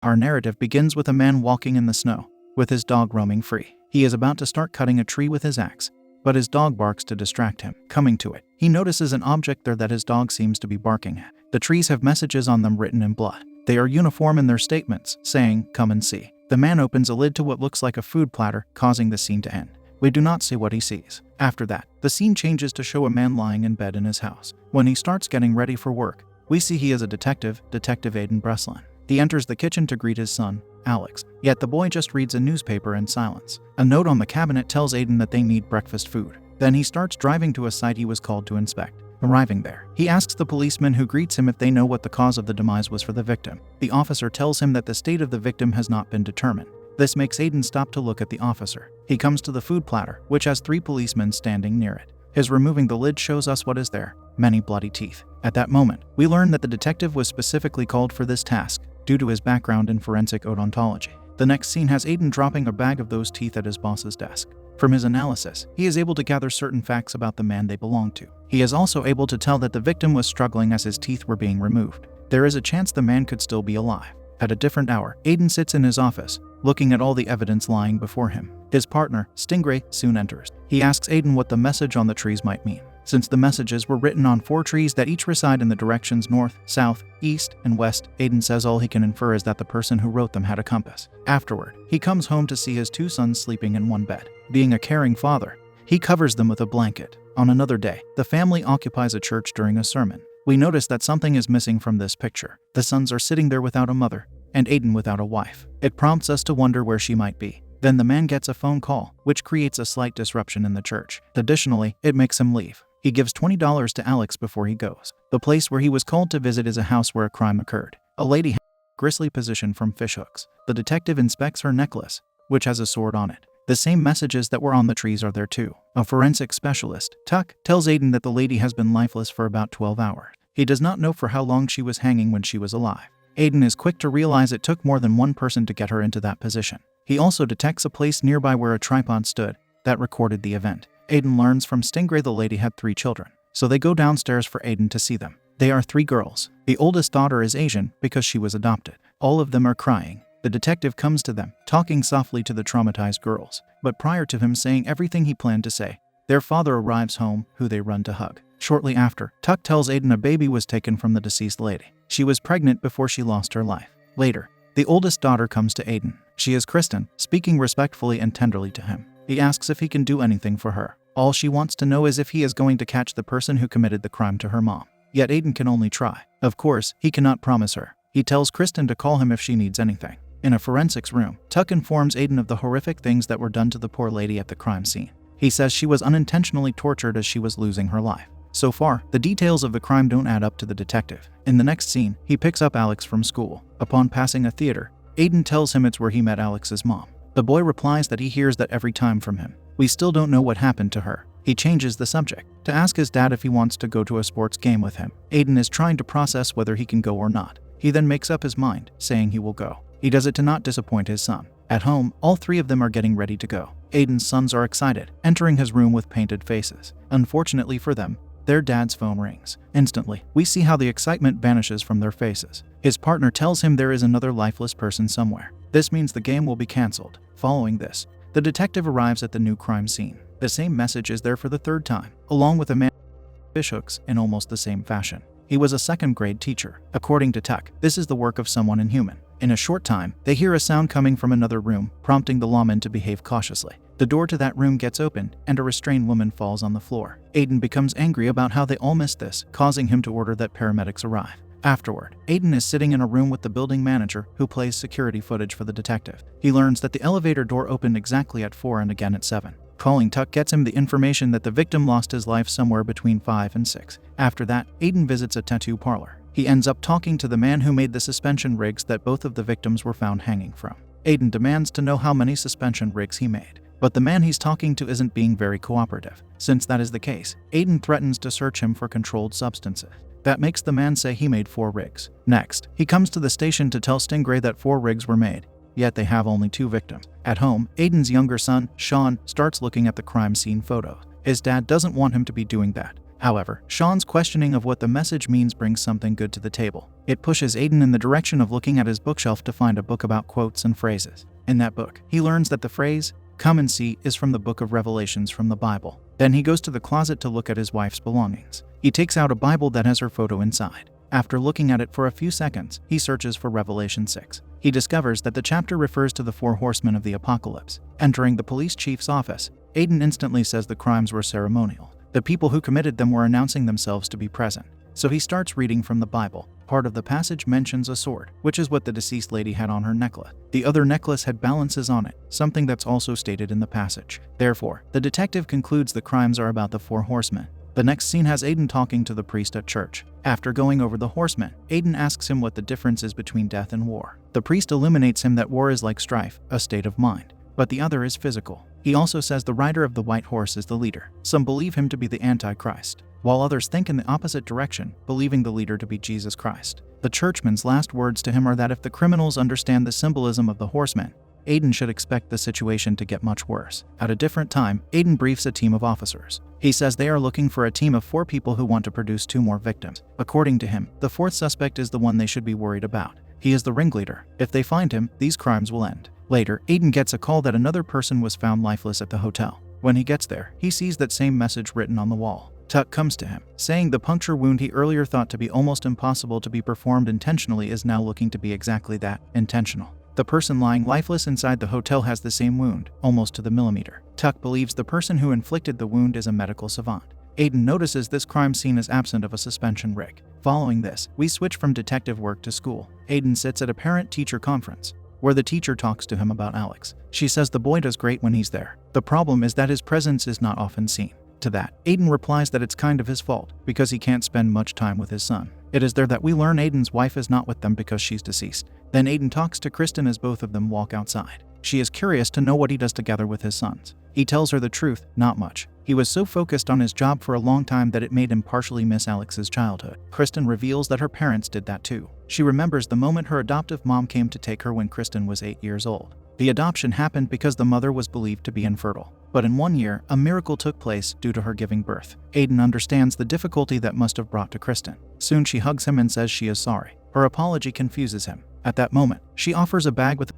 Our narrative begins with a man walking in the snow, with his dog roaming free. He is about to start cutting a tree with his axe, but his dog barks to distract him. Coming to it, he notices an object there that his dog seems to be barking at. The trees have messages on them written in blood. They are uniform in their statements, saying, "Come and see." The man opens a lid to what looks like a food platter, causing the scene to end. We do not see what he sees. After that, the scene changes to show a man lying in bed in his house. When he starts getting ready for work, we see he is a detective, Detective Aiden Breslin. He enters the kitchen to greet his son, Alex. Yet the boy just reads a newspaper in silence. A note on the cabinet tells Aiden that they need breakfast food. Then he starts driving to a site he was called to inspect. Arriving there, he asks the policeman who greets him if they know what the cause of the demise was for the victim. The officer tells him that the state of the victim has not been determined. This makes Aiden stop to look at the officer. He comes to the food platter, which has 3 policemen standing near it. His removing the lid shows us what is there: many bloody teeth. At that moment, we learn that the detective was specifically called for this task due to his background in forensic odontology. The next scene has Aiden dropping a bag of those teeth at his boss's desk. From his analysis, he is able to gather certain facts about the man they belong to. He is also able to tell that the victim was struggling as his teeth were being removed. There is a chance the man could still be alive. At a different hour, Aiden sits in his office, looking at all the evidence lying before him. His partner, Stingray, soon enters. He asks Aiden what the message on the trees might mean. Since the messages were written on 4 trees that each reside in the directions north, south, east, and west, Aiden says all he can infer is that the person who wrote them had a compass. Afterward, he comes home to see his 2 sons sleeping in one bed. Being a caring father, he covers them with a blanket. On another day, the family occupies a church during a sermon. We notice that something is missing from this picture. The sons are sitting there without a mother, and Aiden without a wife. It prompts us to wonder where she might be. Then the man gets a phone call, which creates a slight disruption in the church. Additionally, it makes him leave. He gives $20 to Alex before he goes. The place where he was called to visit is a house where a crime occurred. A lady has a grisly position from fishhooks. The detective inspects her necklace, which has a sword on it. The same messages that were on the trees are there too. A forensic specialist, Tuck, tells Aiden that the lady has been lifeless for about 12 hours. He does not know for how long she was hanging when she was alive. Aiden is quick to realize it took more than one person to get her into that position. He also detects a place nearby where a tripod stood that recorded the event. Aiden learns from Stingray the lady had 3 children, so they go downstairs for Aiden to see them. They are 3 girls. The oldest daughter is Asian because she was adopted. All of them are crying. The detective comes to them, talking softly to the traumatized girls. But prior to him saying everything he planned to say, their father arrives home, who they run to hug. Shortly after, Tuck tells Aiden a baby was taken from the deceased lady. She was pregnant before she lost her life. Later, the oldest daughter comes to Aiden. She is Kristen, speaking respectfully and tenderly to him. He asks if he can do anything for her. All she wants to know is if he is going to catch the person who committed the crime to her mom. Yet Aiden can only try. Of course, he cannot promise her. He tells Kristen to call him if she needs anything. In a forensics room, Tuck informs Aiden of the horrific things that were done to the poor lady at the crime scene. He says she was unintentionally tortured as she was losing her life. So far, the details of the crime don't add up to the detective. In the next scene, he picks up Alex from school. Upon passing a theater, Aiden tells him it's where he met Alex's mom. The boy replies that he hears that every time from him. We still don't know what happened to her. He changes the subject to ask his dad if he wants to go to a sports game with him. Aiden is trying to process whether he can go or not. He then makes up his mind, saying he will go. He does it to not disappoint his son. At home, all 3 of them are getting ready to go. Aiden's sons are excited, entering his room with painted faces. Unfortunately for them, their dad's phone rings. Instantly, we see how the excitement vanishes from their faces. His partner tells him there is another lifeless person somewhere. This means the game will be cancelled. Following this, the detective arrives at the new crime scene. The same message is there for the 3rd time, along with a man with fishhooks in almost the same fashion. He was a 2nd grade teacher. According to Tuck, this is the work of someone inhuman. In a short time, they hear a sound coming from another room, prompting the lawman to behave cautiously. The door to that room gets opened, and a restrained woman falls on the floor. Aiden becomes angry about how they all missed this, causing him to order that paramedics arrive. Afterward, Aiden is sitting in a room with the building manager, who plays security footage for the detective. He learns that the elevator door opened exactly at 4 and again at 7. Calling Tuck gets him the information that the victim lost his life somewhere between 5 and 6. After that, Aiden visits a tattoo parlor. He ends up talking to the man who made the suspension rigs that both of the victims were found hanging from. Aiden demands to know how many suspension rigs he made. But the man he's talking to isn't being very cooperative. Since that is the case, Aiden threatens to search him for controlled substances. That makes the man say he made 4 rigs. Next, he comes to the station to tell Stingray that 4 rigs were made, yet they have only 2 victims. At home, Aiden's younger son, Sean, starts looking at the crime scene photos. His dad doesn't want him to be doing that. However, Sean's questioning of what the message means brings something good to the table. It pushes Aiden in the direction of looking at his bookshelf to find a book about quotes and phrases. In that book, he learns that the phrase, "Come and see," is from the book of Revelations from the Bible. Then he goes to the closet to look at his wife's belongings. He takes out a Bible that has her photo inside. After looking at it for a few seconds, he searches for Revelation 6. He discovers that the chapter refers to the 4 horsemen of the apocalypse. Entering the police chief's office, Aiden instantly says the crimes were ceremonial. The people who committed them were announcing themselves to be present. So he starts reading from the Bible. Part of the passage mentions a sword, which is what the deceased lady had on her necklace. The other necklace had balances on it, something that's also stated in the passage. Therefore, the detective concludes the crimes are about the 4 horsemen. The next scene has Aiden talking to the priest at church. After going over the horsemen, Aiden asks him what the difference is between death and war. The priest illuminates him that war is like strife, a state of mind, but the other is physical. He also says the rider of the white horse is the leader. Some believe him to be the Antichrist, while others think in the opposite direction, believing the leader to be Jesus Christ. The churchman's last words to him are that if the criminals understand the symbolism of the horsemen, Aiden should expect the situation to get much worse. At a different time, Aiden briefs a team of officers. He says they are looking for a team of 4 people who want to produce 2 more victims. According to him, the 4th suspect is the one they should be worried about. He is the ringleader. If they find him, these crimes will end. Later, Aiden gets a call that another person was found lifeless at the hotel. When he gets there, he sees that same message written on the wall. Tuck comes to him, saying the puncture wound he earlier thought to be almost impossible to be performed intentionally is now looking to be exactly that, intentional. The person lying lifeless inside the hotel has the same wound, almost to the millimeter. Tuck believes the person who inflicted the wound is a medical savant. Aiden notices this crime scene is absent of a suspension rig. Following this, we switch from detective work to school. Aiden sits at a parent-teacher conference, where the teacher talks to him about Alex. She says the boy does great when he's there. The problem is that his presence is not often seen. To that, Aiden replies that it's kind of his fault, because he can't spend much time with his son. It is there that we learn Aiden's wife is not with them because she's deceased. Then Aiden talks to Kristen as both of them walk outside. She is curious to know what he does together with his sons. He tells her the truth, not much. He was so focused on his job for a long time that it made him partially miss Alex's childhood. Kristen reveals that her parents did that too. She remembers the moment her adoptive mom came to take her when Kristen was 8 years old. The adoption happened because the mother was believed to be infertile. But in 1 year, a miracle took place due to her giving birth. Aiden understands the difficulty that must have brought to Kristen. Soon she hugs him and says she is sorry. Her apology confuses him. At that moment, she offers a bag with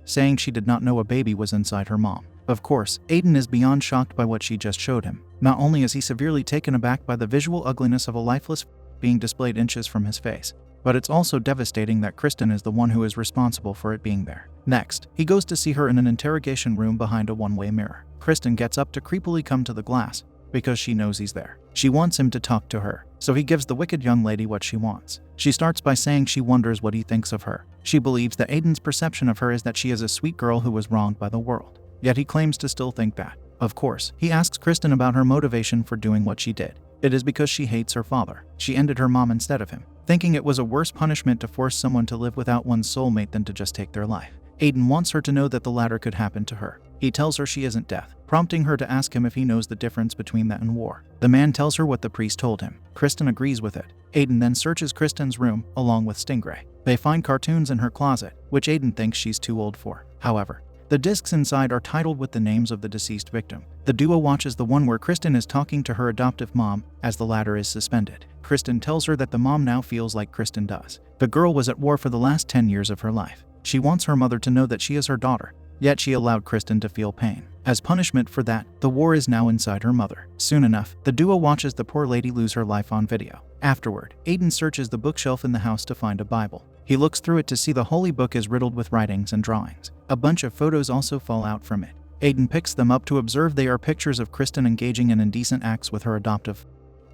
saying she did not know a baby was inside her mom. Of course, Aiden is beyond shocked by what she just showed him. Not only is he severely taken aback by the visual ugliness of a lifeless being displayed inches from his face, but it's also devastating that Kristen is the one who is responsible for it being there. Next, he goes to see her in an interrogation room behind a one-way mirror. Kristen gets up to creepily come to the glass, because she knows he's there. She wants him to talk to her, so he gives the wicked young lady what she wants. She starts by saying she wonders what he thinks of her. She believes that Aiden's perception of her is that she is a sweet girl who was wronged by the world. Yet he claims to still think that. Of course, he asks Kristen about her motivation for doing what she did. It is because she hates her father. She ended her mom instead of him, thinking it was a worse punishment to force someone to live without one's soulmate than to just take their life. Aiden wants her to know that the latter could happen to her. He tells her she isn't death, prompting her to ask him if he knows the difference between that and war. The man tells her what the priest told him. Kristen agrees with it. Aiden then searches Kristen's room, along with Stingray. They find cartoons in her closet, which Aiden thinks she's too old for. However, the discs inside are titled with the names of the deceased victim. The duo watches the one where Kristen is talking to her adoptive mom, as the latter is suspended. Kristen tells her that the mom now feels like Kristen does. The girl was at war for the last 10 years of her life. She wants her mother to know that she is her daughter, yet she allowed Kristen to feel pain. As punishment for that, the war is now inside her mother. Soon enough, the duo watches the poor lady lose her life on video. Afterward, Aiden searches the bookshelf in the house to find a Bible. He looks through it to see the holy book is riddled with writings and drawings. A bunch of photos also fall out from it. Aiden picks them up to observe they are pictures of Kristen engaging in indecent acts with her adoptive.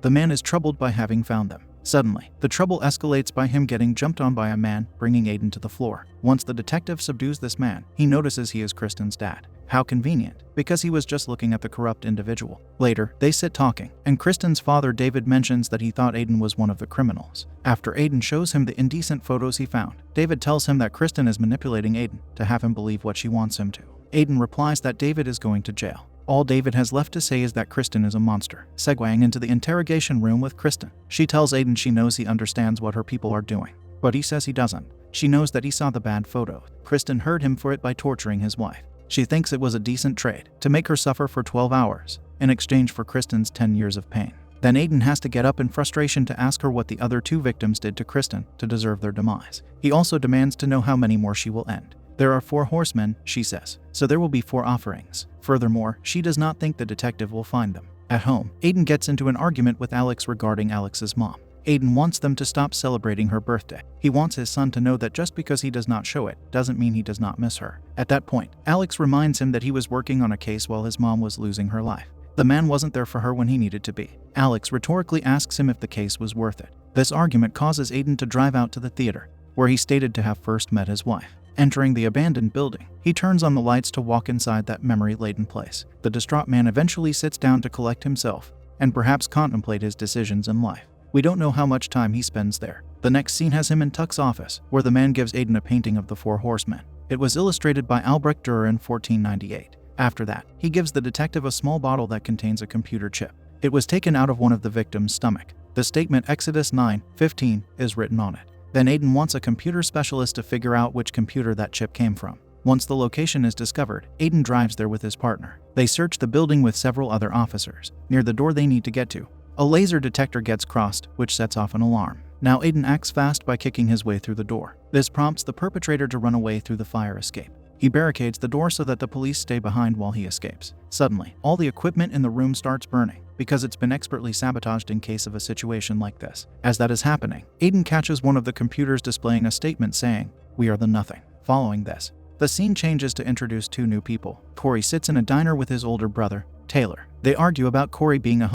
The man is troubled by having found them. Suddenly, the trouble escalates by him getting jumped on by a man, bringing Aiden to the floor. Once the detective subdues this man, he notices he is Kristen's dad. How convenient, because he was just looking at the corrupt individual. Later, they sit talking, and Kristen's father David mentions that he thought Aiden was one of the criminals. After Aiden shows him the indecent photos he found, David tells him that Kristen is manipulating Aiden to have him believe what she wants him to. Aiden replies that David is going to jail. All David has left to say is that Kristen is a monster. Segueing into the interrogation room with Kristen, she tells Aiden she knows he understands what her people are doing, but he says he doesn't. She knows that he saw the bad photo. Kristen heard him for it by torturing his wife. She thinks it was a decent trade to make her suffer for 12 hours in exchange for Kristen's 10 years of pain. Then Aiden has to get up in frustration to ask her what the other 2 victims did to Kristen to deserve their demise. He also demands to know how many more she will end. There are 4 horsemen, she says, so there will be 4 offerings. Furthermore, she does not think the detective will find them. At home, Aiden gets into an argument with Alex regarding Alex's mom. Aiden wants them to stop celebrating her birthday. He wants his son to know that just because he does not show it doesn't mean he does not miss her. At that point, Alex reminds him that he was working on a case while his mom was losing her life. The man wasn't there for her when he needed to be. Alex rhetorically asks him if the case was worth it. This argument causes Aiden to drive out to the theater, where he stated to have first met his wife. Entering the abandoned building, he turns on the lights to walk inside that memory-laden place. The distraught man eventually sits down to collect himself and perhaps contemplate his decisions in life. We don't know how much time he spends there. The next scene has him in Tuck's office, where the man gives Aiden a painting of the 4 horsemen. It was illustrated by Albrecht Dürer in 1498. After that, he gives the detective a small bottle that contains a computer chip. It was taken out of one of the victims' stomach. The statement Exodus 9:15 is written on it. Then Aiden wants a computer specialist to figure out which computer that chip came from. Once the location is discovered, Aiden drives there with his partner. They search the building with several other officers. Near the door they need to get to, a laser detector gets crossed, which sets off an alarm. Now Aiden acts fast by kicking his way through the door. This prompts the perpetrator to run away through the fire escape. He barricades the door so that the police stay behind while he escapes. Suddenly, all the equipment in the room starts burning, because it's been expertly sabotaged in case of a situation like this. As that is happening, Aiden catches one of the computers displaying a statement saying, "We are the nothing." Following this, the scene changes to introduce 2 new people. Corey sits in a diner with his older brother, Taylor. They argue about Corey being a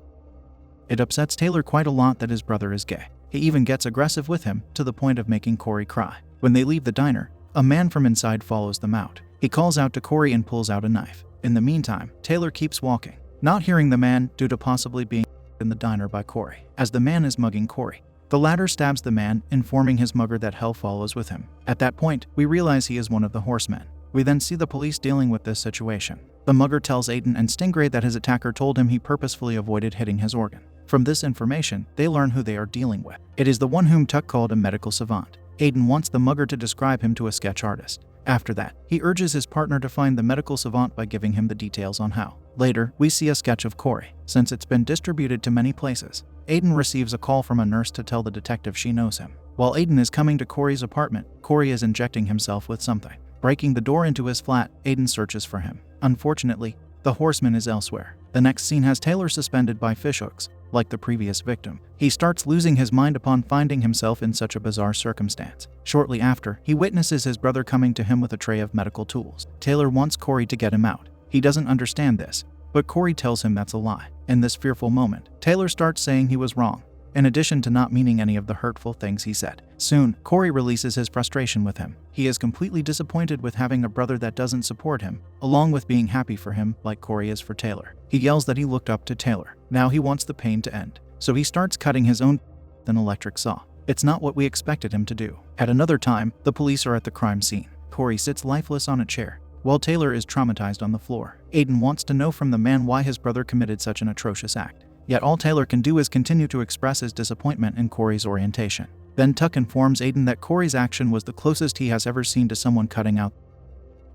It upsets Taylor quite a lot that his brother is gay. He even gets aggressive with him, to the point of making Corey cry. When they leave the diner, a man from inside follows them out. He calls out to Corey and pulls out a knife. In the meantime, Taylor keeps walking, not hearing the man due to possibly being in the diner by Corey. As the man is mugging Corey, the latter stabs the man, informing his mugger that hell follows with him. At that point, we realize he is one of the horsemen. We then see the police dealing with this situation. The mugger tells Aiden and Stingray that his attacker told him he purposefully avoided hitting his organ. From this information, they learn who they are dealing with. It is the one whom Tuck called a medical savant. Aiden wants the mugger to describe him to a sketch artist. After that, he urges his partner to find the medical savant by giving him the details on how. Later, we see a sketch of Corey. Since it's been distributed to many places, Aiden receives a call from a nurse to tell the detective she knows him. While Aiden is coming to Corey's apartment, Corey is injecting himself with something. Breaking the door into his flat, Aiden searches for him. Unfortunately, the horseman is elsewhere. The next scene has Taylor suspended by fishhooks, like the previous victim. He starts losing his mind upon finding himself in such a bizarre circumstance. Shortly after, he witnesses his brother coming to him with a tray of medical tools. Taylor wants Corey to get him out. He doesn't understand this, but Corey tells him that's a lie. In this fearful moment, Taylor starts saying he was wrong, in addition to not meaning any of the hurtful things he said. Soon, Corey releases his frustration with him. He is completely disappointed with having a brother that doesn't support him, along with being happy for him like Corey is for Taylor. He yells that he looked up to Taylor. Now he wants the pain to end, so he starts cutting his own with an electric saw. It's not what we expected him to do. At another time, the police are at the crime scene. Corey sits lifeless on a chair, while Taylor is traumatized on the floor. Aiden wants to know from the man why his brother committed such an atrocious act. Yet all Taylor can do is continue to express his disappointment in Corey's orientation. Then Tuck informs Aiden that Corey's action was the closest he has ever seen to someone cutting out.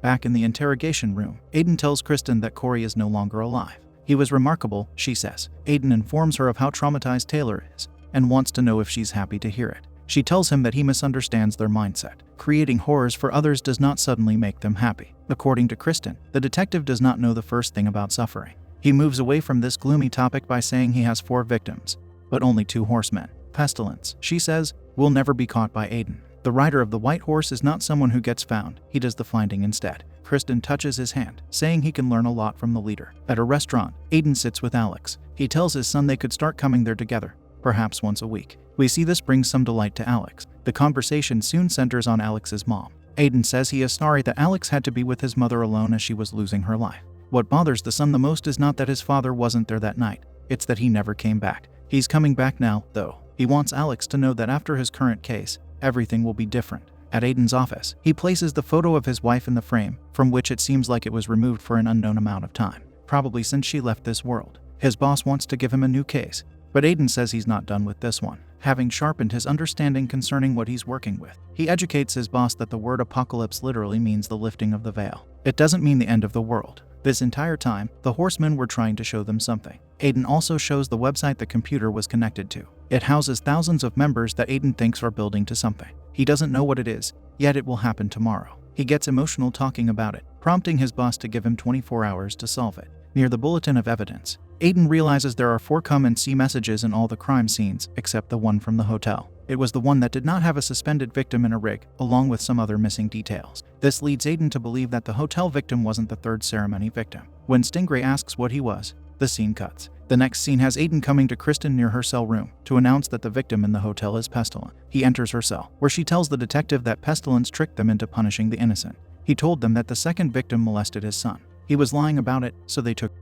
Back in the interrogation room, Aiden tells Kristen that Corey is no longer alive. He was remarkable, she says. Aiden informs her of how traumatized Taylor is, and wants to know if she's happy to hear it. She tells him that he misunderstands their mindset. Creating horrors for others does not suddenly make them happy. According to Kristen, the detective does not know the first thing about suffering. He moves away from this gloomy topic by saying he has 4 victims, but only 2 horsemen. Pestilence, she says, will never be caught by Aiden. The rider of the white horse is not someone who gets found, he does the finding instead. Kristen touches his hand, saying he can learn a lot from the leader. At a restaurant, Aiden sits with Alex. He tells his son they could start coming there together, perhaps once a week. We see this brings some delight to Alex. The conversation soon centers on Alex's mom. Aiden says he is sorry that Alex had to be with his mother alone as she was losing her life. What bothers the son the most is not that his father wasn't there that night, it's that he never came back. He's coming back now, though. He wants Alex to know that after his current case, everything will be different. At Aiden's office, he places the photo of his wife in the frame, from which it seems like it was removed for an unknown amount of time, probably since she left this world. His boss wants to give him a new case, but Aiden says he's not done with this one. Having sharpened his understanding concerning what he's working with, he educates his boss that the word apocalypse literally means the lifting of the veil. It doesn't mean the end of the world. This entire time, the horsemen were trying to show them something. Aiden also shows the website the computer was connected to. It houses thousands of members that Aiden thinks are building to something. He doesn't know what it is, yet it will happen tomorrow. He gets emotional talking about it, prompting his boss to give him 24 hours to solve it. Near the bulletin of evidence, Aiden realizes there are 4 come and see messages in all the crime scenes except the one from the hotel. It was the one that did not have a suspended victim in a rig, along with some other missing details. This leads Aiden to believe that the hotel victim wasn't the third ceremony victim. When Stingray asks what he was, the scene cuts. The next scene has Aiden coming to Kristen near her cell room to announce that the victim in the hotel is Pestilence. He enters her cell, where she tells the detective that Pestilence tricked them into punishing the innocent. He told them that the second victim molested his son. He was lying about it, so they took.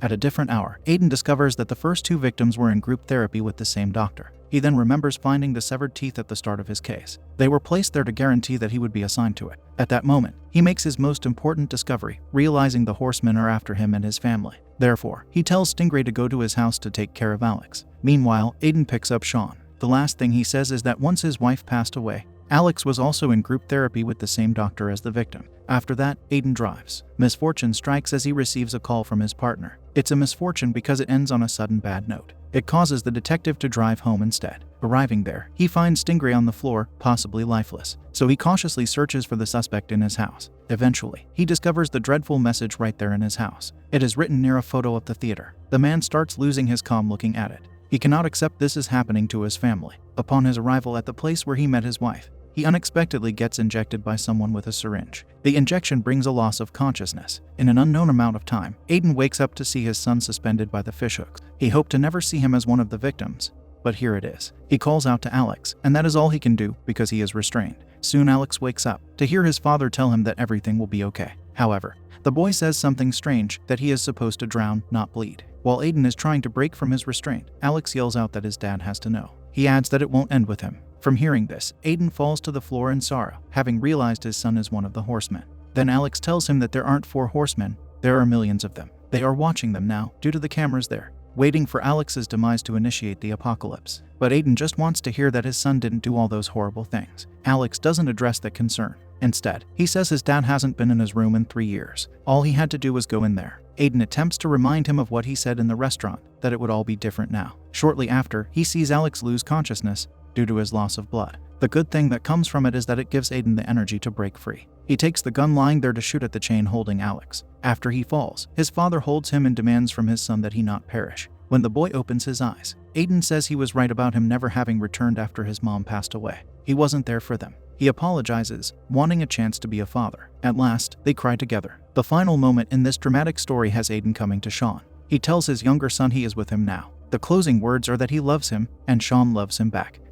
At a different hour, Aiden discovers that the first 2 victims were in group therapy with the same doctor. He then remembers finding the severed teeth at the start of his case. They were placed there to guarantee that he would be assigned to it. At that moment, he makes his most important discovery, realizing the horsemen are after him and his family. Therefore, he tells Stingray to go to his house to take care of Alex. Meanwhile, Aiden picks up Sean. The last thing he says is that once his wife passed away, Alex was also in group therapy with the same doctor as the victim. After that, Aiden drives. Misfortune strikes as he receives a call from his partner. It's a misfortune because it ends on a sudden bad note. It causes the detective to drive home instead. Arriving there, he finds Stingray on the floor, possibly lifeless, so he cautiously searches for the suspect in his house. Eventually, he discovers the dreadful message right there in his house. It is written near a photo of the theater. The man starts losing his calm looking at it. He cannot accept this is happening to his family. Upon his arrival at the place where he met his wife, he unexpectedly gets injected by someone with a syringe. The injection brings a loss of consciousness. In an unknown amount of time, Aiden wakes up to see his son suspended by the fishhooks. He hoped to never see him as one of the victims, but here it is. He calls out to Alex, and that is all he can do because he is restrained. Soon Alex wakes up to hear his father tell him that everything will be okay. However, the boy says something strange, that he is supposed to drown, not bleed. While Aiden is trying to break from his restraint, Alex yells out that his dad has to know. He adds that it won't end with him. From hearing this, Aiden falls to the floor in sorrow, having realized his son is one of the horsemen. Then Alex tells him that there aren't 4 horsemen, there are millions of them. They are watching them now, due to the cameras there, waiting for Alex's demise to initiate the apocalypse. But Aiden just wants to hear that his son didn't do all those horrible things. Alex doesn't address that concern. Instead, he says his dad hasn't been in his room in 3 years. All he had to do was go in there. Aiden attempts to remind him of what he said in the restaurant, that it would all be different now. Shortly after, he sees Alex lose consciousness due to his loss of blood. The good thing that comes from it is that it gives Aiden the energy to break free. He takes the gun lying there to shoot at the chain holding Alex. After he falls, his father holds him and demands from his son that he not perish. When the boy opens his eyes, Aiden says he was right about him never having returned after his mom passed away. He wasn't there for them. He apologizes, wanting a chance to be a father. At last, they cry together. The final moment in this dramatic story has Aiden coming to Sean. He tells his younger son he is with him now. The closing words are that he loves him, and Sean loves him back.